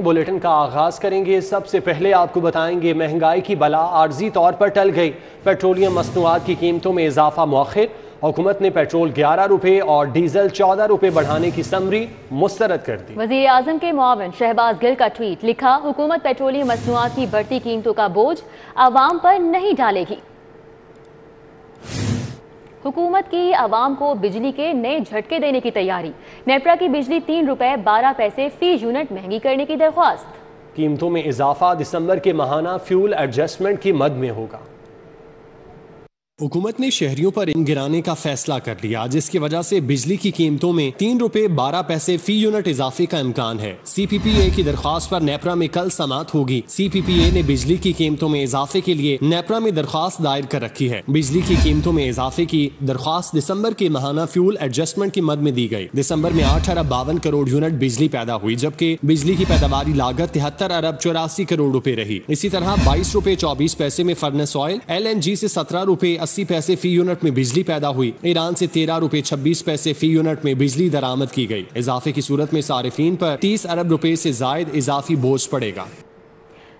Bulletin کا آغاز کریں گے۔ سب سے پہلے آپ کو بتائیں گے مہنگائی کی بلا عارضی طور پر ٹل گئی، پیٹرولیم مصنوعات کی قیمتوں میں اضافہ مؤخر، حکومت نے پیٹرول 11 روپے اور ڈیزل 14 روپے بڑھانے کی سمری مسترد کر دی۔ وزیر اعظم کے معاون شہباز گل کا ٹویٹ، لکھا حکومت پیٹرولیم مصنوعات کی بڑھتی قیمتوں کا بوجھ عوام پر نہیں ڈالے گی۔ حکومت کی عوام کو بجلی کے نئے جھٹکے دینے کی تیاری، نیپرا کی بجلی 3 روپے 12 پیسے فی یونٹ مہنگی کرنے کی درخواست۔ قیمتوں میں اضافہ دسمبر کے ماہانہ فیول ایڈجسٹمنٹ کی مد میں ہوگا۔ حکومت نے شہریوں پر ان گرانے کا فیصلہ کر لیا، جس کی وجہ سے بجلی کی قیمتوں میں 3 روپے 12 پیسے فی یونٹ اضافے کا امکان ہے۔ سی پی پی اے کی درخواست پر نیپرا میں کل سماعت ہوگی۔ سی پی پی اے نے بجلی کی قیمتوں میں اضافے کے لیے نیپرا میں درخواست دائر کر رکھی ہے۔ بجلی کی قیمتوں میں اضافے کی درخواست دسمبر کے ماہانہ فیول ایڈجسٹمنٹ کی مد میں دی گئی۔ دسمبر میں 8 ارب 52 کروڑ یونٹ بجلی پیدا ہوئی، جبکہ بجلی کی پیداواری لاگت 73 ارب 84 کروڑ روپے رہی۔ اسی طرح 22 روپے 24 پیسے میں furnace oil, L N G سے 17 روپے 80 پیسے فی یونٹ میں بجلی پیدا ہوئی۔ ایران سے 13 روپے 26 پیسے فی یونٹ میں بجلی درآمد کی گئی۔ اضافے کی صورت میں صارفین پر 30 ارب روپے سے زائد اضافی بوجھ پڑے گا۔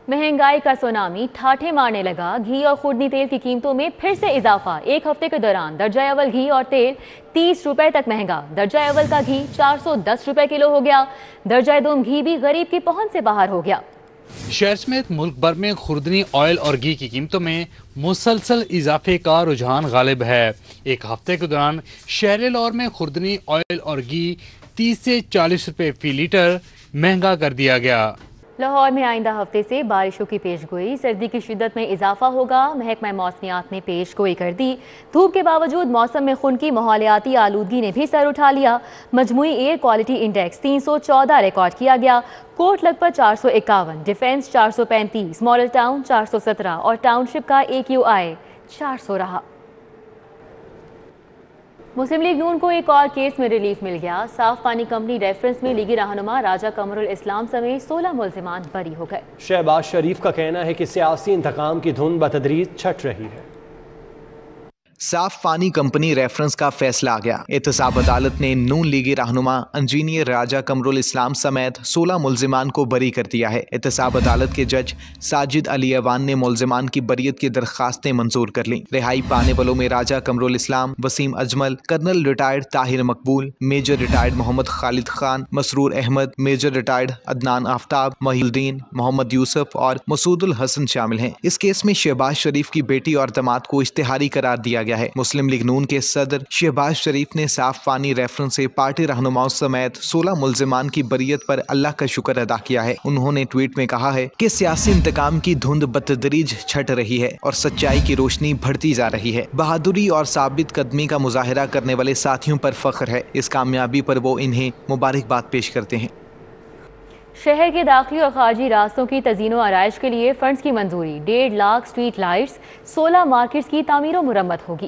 مہنگائی کا سونامی ٹھاٹھے مارنے لگا، گھی اور خوردنی تیل کی قیمتوں میں پھر سے اضافہ۔ ایک ہفتے کے دوران درجہ اول گھی اور تیل 30 روپے تک مہنگا۔ درجہ اول کا گھی 410 روپے کلو ہو گیا، درجہ دوم گھی بھی غریب کی پہنچ سے باہر ہو گیا۔ شہر سمیت ملک بھر میں خوردنی آئل اور گھی کی قیمتوں میں مسلسل اضافے کا رجحان غالب ہے۔ ایک ہفتے کے دوران شہر لاہور میں خوردنی آئل اور گھی 30 سے 40 روپے فی لیٹر مہنگا کر دیا گیا۔ لاہور میں آئندہ ہفتے سے بارشوں کی پیش گوئی، سردی کی شدت میں اضافہ ہوگا۔ محکمہ موسمیات نے پیش گوئی کر دی، دھوپ کے باوجود موسم میں خنکی ماحولیاتی آلودگی نے بھی سر اٹھا لیا۔ مجموعی ایئر کوالٹی انڈیکس 314 ریکارڈ کیا گیا۔ Kot Lakhpat 451، defence 435، model town 417 اور ٹاؤن شپ کا AQI 400 رہا۔ مسلم لیگ نون کو ایک اور کیس میں ریلیف مل گیا۔ صاف پانی کمپنی ریفرنس میں لیگی رہنما راجہ قمر الاسلام سمیت 16 ملزمان بری ہو گئے۔ شہباز شریف کا کہنا ہے کہ سیاسی انتقام کی دھن بتدریج چھٹ رہی ہے۔ صاف پانی کمپنی ریفرنس کا فیصلہ آ گیا۔ احتساب عدالت نے نون لیگی رہنما انجینئر راجہ قمر الاسلام سمیت 16 ملزمان کو بری کر دیا ہے۔ احتساب عدالت کے جج ساجد علی ایوان نے ملزمان کی بریت کی درخواستیں منظور کر لیں۔ رہائی پانے والوں میں راجہ قمر الاسلام، وسیم اجمل، کرنل ریٹائرڈ طاہر مقبول، میجر ریٹائرڈ محمد خالد خان، مسرور احمد، میجر ریٹائرڈ عدنان آفتاب، محی الدین، محمد یوسف اور مسعود الحسن شامل ہیں۔ اس کیس میں شہباز شریف کی بیٹی اور داماد کو اشتہاری قرار دیا گیا ہے۔ مسلم لیگ نون کے صدر شہباز شریف نے صاف پانی ریفرنس سے پارٹی رہنماؤں سمیت 16 ملزمان کی بریت پر اللہ کا شکر ادا کیا ہے۔ انہوں نے ٹویٹ میں کہا ہے کہ سیاسی انتقام کی دھند بتدریج چھٹ رہی ہے اور سچائی کی روشنی بڑھتی جا رہی ہے۔ بہادری اور ثابت قدمی کا مظاہرہ کرنے والے ساتھیوں پر فخر ہے۔ اس کامیابی پر وہ انہیں مبارکباد پیش کرتے ہیں۔ شہر کے داخلی اور خارجی راستوں کی تزئین و آرائش کے لیے فنڈز کی منظوری، 1.5 لاکھ سٹریٹ لائٹس، 16 مارکیٹس کی تعمیر و مرمت ہوگی۔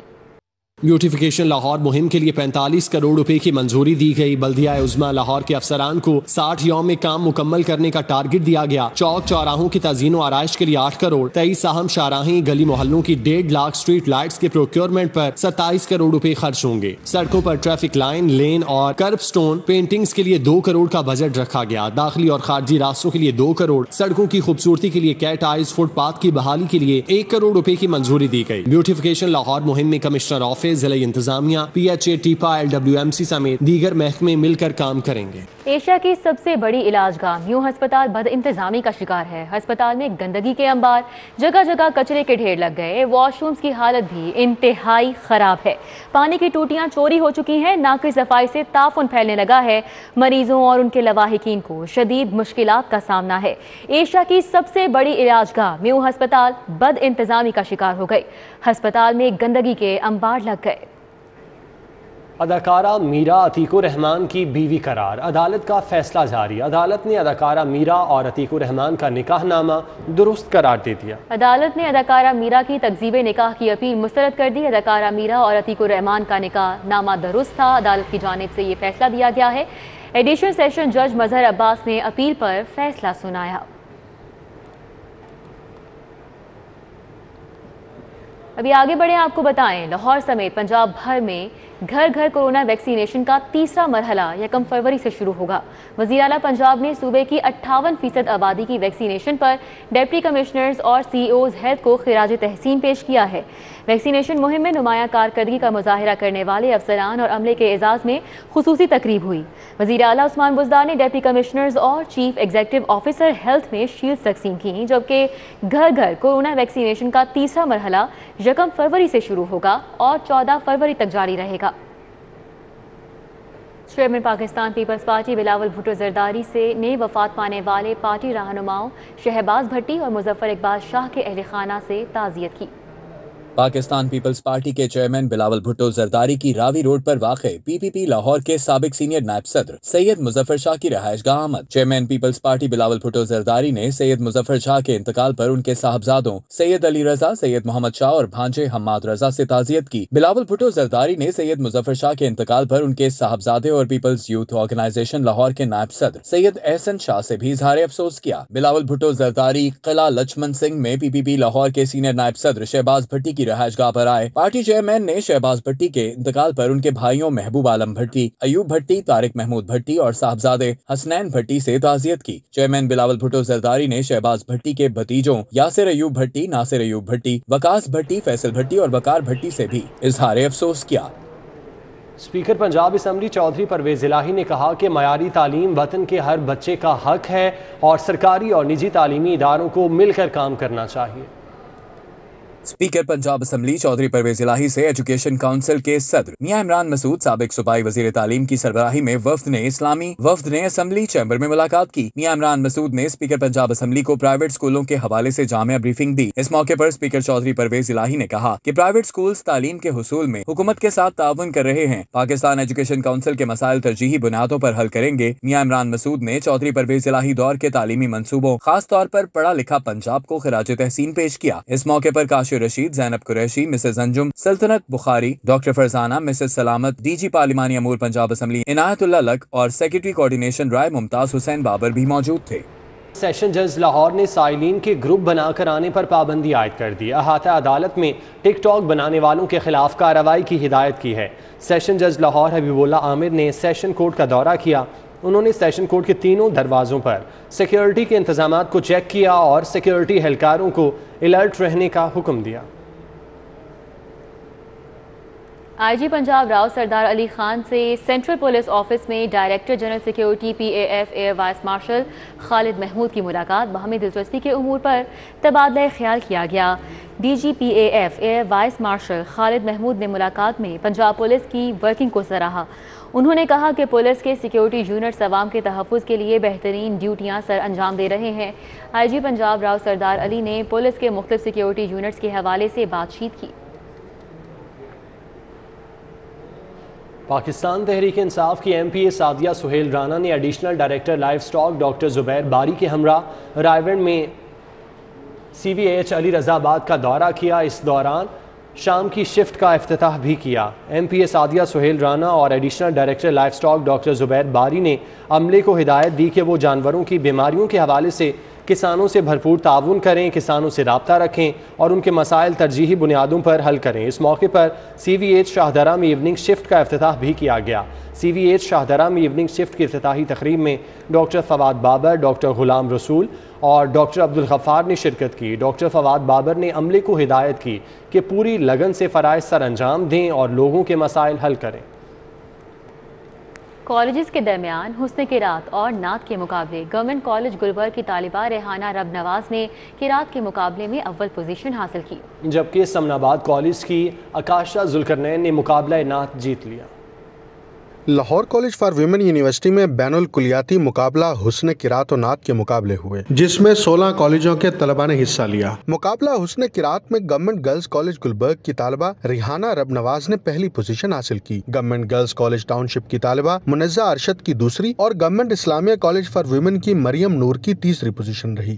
بیوٹیفیکیشن لاہور مہم کے لیے 45 کروڑ روپے کی منظوری دی گئی۔ بلدیہ عظمیٰ لاہور کے افسران کو 60 یوم میں کام مکمل کرنے کا ٹارگٹ دیا گیا۔ چوک چوراہوں کی تزئین و آرائش کے لیے 8 کروڑ، 23 اہم شاہراہیں گلی محلوں کی 1.5 لاکھ سٹریٹ لائٹس کے پروکیورمنٹ پر 27 کروڑ روپے خرچ ہوں گے۔ سڑکوں پر ٹریفک لائن، لین اور کرب سٹون پینٹنگز کے لیے 2 کروڑ کا بجٹ رکھا گیا۔ داخلی اور خارجی راستوں کے لیے 2 کروڑ، سڑکوں کی خوبصورتی کے لیے کیٹ آئیز فٹ پاتھ کی بحالی کے لیے 1 کروڑ روپے کی منظوری دی گئی۔ بیوٹیفیکیشن لاہور مہم میں کمشنر آفس، ضلع انتظامیہ، پی ایچ اے، ٹیپا، LWMC سمیت دیگر محکمے مل کر کام کریں گے۔ ایشیا کی سب سے بڑی علاج گاہ میوں ہسپتال بد انتظامی کا شکار ہے۔ ہسپتال میں گندگی کے انبار، جگہ جگہ کچرے کے ڈھیر لگ گئے، واش رومز کی حالت بھی انتہائی خراب ہے۔ پانی کی ٹوٹیاں چوری ہو چکی ہیں، ناقص صفائی سے تعفن پھیلنے لگا ہے۔ مریضوں اور ان کے لواحقین کو شدید مشکلات کا سامنا ہے۔ ایشیا کی سب سے بڑی علاج گاہ میوں ہسپتال بد انتظامی کا شکار ہو گئی۔ ہسپتال میں گندگی کے انبار لگ گئے۔ اداکارہ میرا عتیق الرحمان کی بیوی قرار، عدالت کا فیصلہ جاری۔ عدالت نے اداکارہ میرا اور عتیق الرحمان کا نکاح نامہ درست قرار دے دیا۔ عدالت نے اداکارہ میرا کی تکذیب نکاح کی اپیل مسترد کر دی۔ اداکارہ میرا اور عتیق الرحمان کا نکاح نامہ درست تھا۔ عدالت کی جانب سے یہ فیصلہ دیا گیا ہے۔ ایڈیشنل سیشن جج مظہر عباس نے اپیل پر فیصلہ سنایا۔ ابھی آگے بڑھیں، آپ کو بتائیں لاہور سمیت پنجاب بھر میں گھر گھر کورونا ویکسینیشن کا تیسرا مرحلہ 1 فروری سے شروع ہوگا۔ وزیر اعلیٰ پنجاب نے صوبے کی 58% آبادی کی ویکسینیشن پر ڈپٹی کمشنرز اور سی ای اوز ہیلتھ کو خراج تحسین پیش کیا ہے۔ ویکسینیشن مہم میں نمایاں کارکردگی کا مظاہرہ کرنے والے افسران اور عملے کے اعزاز میں خصوصی تقریب ہوئی۔ وزیر اعلیٰ عثمان بزدار نے ڈپٹی کمشنرز اور چیف ایگزیکٹو آفیسر ہیلتھ میں شیلڈز تقسیم کی، جبکہ گھر گھر کورونا ویکسینیشن کا تیسرا مرحلہ 1 فروری سے شروع ہوگا اور 14 فروری تک جاری رہے گا۔ چیئرمین پاکستان پیپلز پارٹی بلاول بھٹو زرداری سے نے وفات پانے والے پارٹی رہنماؤں شہباز بھٹی اور مظفر اقبال شاہ کے اہل خانہ سے تعزیت کی۔ پاکستان پیپلز پارٹی کے چیئرمین بلاول بھٹو زرداری کی راوی روڈ پر واقع پی پی پی لاہور کے سابق سینئر نائب صدر سید مظفر شاہ کی رہائش گاہ آمد۔ Chairman peoples party Bilawal Bhutto Zardari نے سید مظفر شاہ کے انتقال پر ان کے صاحبزادوں سید علی رضا، سید محمد شاہ اور بھانجے حماد رضا سے تعزیت کی۔ بلاول بھٹو زرداری نے سید مظفر شاہ کے انتقال پر ان کے صاحبزادے اور پیپلز یوتھ آرگنائزیشن لاہور کے نائب صدر سید احسن شاہ سے بھی اظہار افسوس کیا۔ بلاول بھٹو زرداری قلعہ لچمن سنگھ میں پی پی پی لاہور کے سینئر نائب صدر شہباز بھٹی کی رہائش گاہ پر آئے۔ پارٹی چیئرمین نے شہباز بھٹی کے انتقال پر ان کے بھائیوں محبوب عالم بھٹی، ایوب بھٹی، طارق محمود بھٹی اور صاحبزادے حسنین بھٹی سے تعزیت کی۔ چیئرمین بلاول بھٹو زرداری نے شہباز بھٹی کے بھتیجوں یاسر ایوب بھٹی، ناصر ایوب بھٹی، وقاص بھٹی، فیصل بھٹی اور وقار بھٹی سے بھی اظہار افسوس کیا۔ اسپیکر پنجاب اسمبلی چودھری پرویز الہی نے کہا کہ معیاری تعلیم وطن کے ہر بچے کا حق ہے اور سرکاری اور نجی تعلیمی اداروں کو مل کر کام کرنا چاہیے۔ اسپیکر پنجاب اسمبلی چودھری پرویز الہی سے ایجوکیشن کونسل کے صدر میاں عمران مسعود، سابق صوبائی وزیر تعلیم کی سربراہی میں وفد نے اسمبلی چیمبر میں ملاقات کی۔ میاں عمران مسعود نے اسپیکر پنجاب اسمبلی کو پرائیویٹ اسکولوں کے حوالے سے جامع بریفنگ دی۔ اس موقع پر اسپیکر چودھری پرویز الہی نے کہا کہ پرائیویٹ اسکولز تعلیم کے حصول میں حکومت کے ساتھ تعاون کر رہے ہیں۔ پاکستان ایجوکیشن کونسل کے مسائل ترجیحی بنیادوں پر حل کریں گے۔ میاں عمران مسعود نے چودھری پرویز الہی دور کے تعلیمی منصوبوں، خاص طور پر پڑھا لکھا پنجاب کو خراج تحسین پیش کیا۔ اس موقع پر کاشر رشید، زینب قریشی، مسز انجم، سلطنت بخاری، ڈاکٹر فرزانہ، مسز سلامت، ڈی جی پارلیمانی امور پنجاب اسمبلی عنایت اللہ لک اور سیکرٹری کوارڈینیشن رائے ممتاز حسین بابر بھی موجود تھے۔ سیشن جج لاہور نے سائلین کے گروپ بنا کر آنے پر پابندی عائد کر دی۔ احاطہ عدالت میں ٹک ٹاک بنانے والوں کے خلاف کارروائی کی ہدایت کی ہے۔ سیشن جج لاہور حبیب اللہ عامر نے سیشن کورٹ کا دورہ کیا۔ انہوں نے سیشن کورٹ کے تینوں دروازوں پر سیکیورٹی کے انتظامات کو چیک کیا اور سیکیورٹی اہلکاروں کو الرٹ رہنے کا حکم دیا۔ آئی جی پنجاب راؤ سردار علی خان سے سینٹرل پولیس آفس میں director general security P A F air vice marshal Khalid Mahmood کی ملاقات باہمی دلچسپی کے امور پر تبادلہ خیال کیا گیا۔ D G P A F air vice marshal Khalid Mahmood نے ملاقات میں پنجاب پولیس کی ورکنگ کو سراہا۔ انہوں نے کہا کہ پولیس کے سیکیورٹی یونٹس عوام کے تحفظ کے لیے بہترین ڈیوٹیاں سر انجام دے رہے ہیں۔ آئی جی پنجاب راؤ سردار علی نے پولیس کے مختلف سیکیورٹی یونٹس کے حوالے سے بات چیت کی۔ پاکستان تحریک انصاف کی M P A Sadia Sohail Rana نے additional director livestock doctor Zubair Bari کے ہمراہ رائیونڈ میں سی وی ایچ علی رضا آباد کا دورہ کیا۔ اس دوران شام کی شفٹ کا افتتاح بھی کیا۔ M P A Sadia Sohail Rana اور additional director livestock doctor Zubair Bari نے عملے کو ہدایت دی کہ وہ جانوروں کی بیماریوں کے حوالے سے کسانوں سے بھرپور تعاون کریں، کسانوں سے رابطہ رکھیں اور ان کے مسائل ترجیحی بنیادوں پر حل کریں۔ اس موقع پر سی وی ایچ شاہدرہ میں ایوننگ شفٹ کا افتتاح بھی کیا گیا۔ سی وی ایچ شاہدرہ میں ایوننگ شفٹ کی افتتاحی تقریب میں ڈاکٹر فواد بابر، ڈاکٹر غلام رسول اور ڈاکٹر عبدالغفار نے شرکت کی۔ ڈاکٹر فواد بابر نے عملے کو ہدایت کی کہ پوری لگن سے فرائض سر انجام دیں اور لوگوں کے مسائل حل کریں۔ کالجز کے درمیان حسن قرات اور نعت کے مقابلے گورنمنٹ کالج گلبرگ کی طالبہ ریحانہ رب نواز نے قرات کے مقابلے میں اول پوزیشن حاصل کی، جبکہ سمن آباد کالج کی آکاشا ذوالقرنین نے مقابلہ نعت جیت لیا۔ Lahore college for women university میں بین الکلیاتی مقابلہ حسن قرات و نعت کے مقابلے ہوئے، جس میں 16 کالجوں کے طلباء نے حصہ لیا۔ مقابلہ حسن قرات میں گورنمنٹ گرلز کالج گلبرگ کی طالبہ ریحانہ رب نواز نے پہلی پوزیشن حاصل کی۔ گورنمنٹ گرلز کالج ٹاؤن شپ کی طالبہ منزہ ارشد کی دوسری اور government Islamia college for women کی مریم نور کی تیسری پوزیشن رہی۔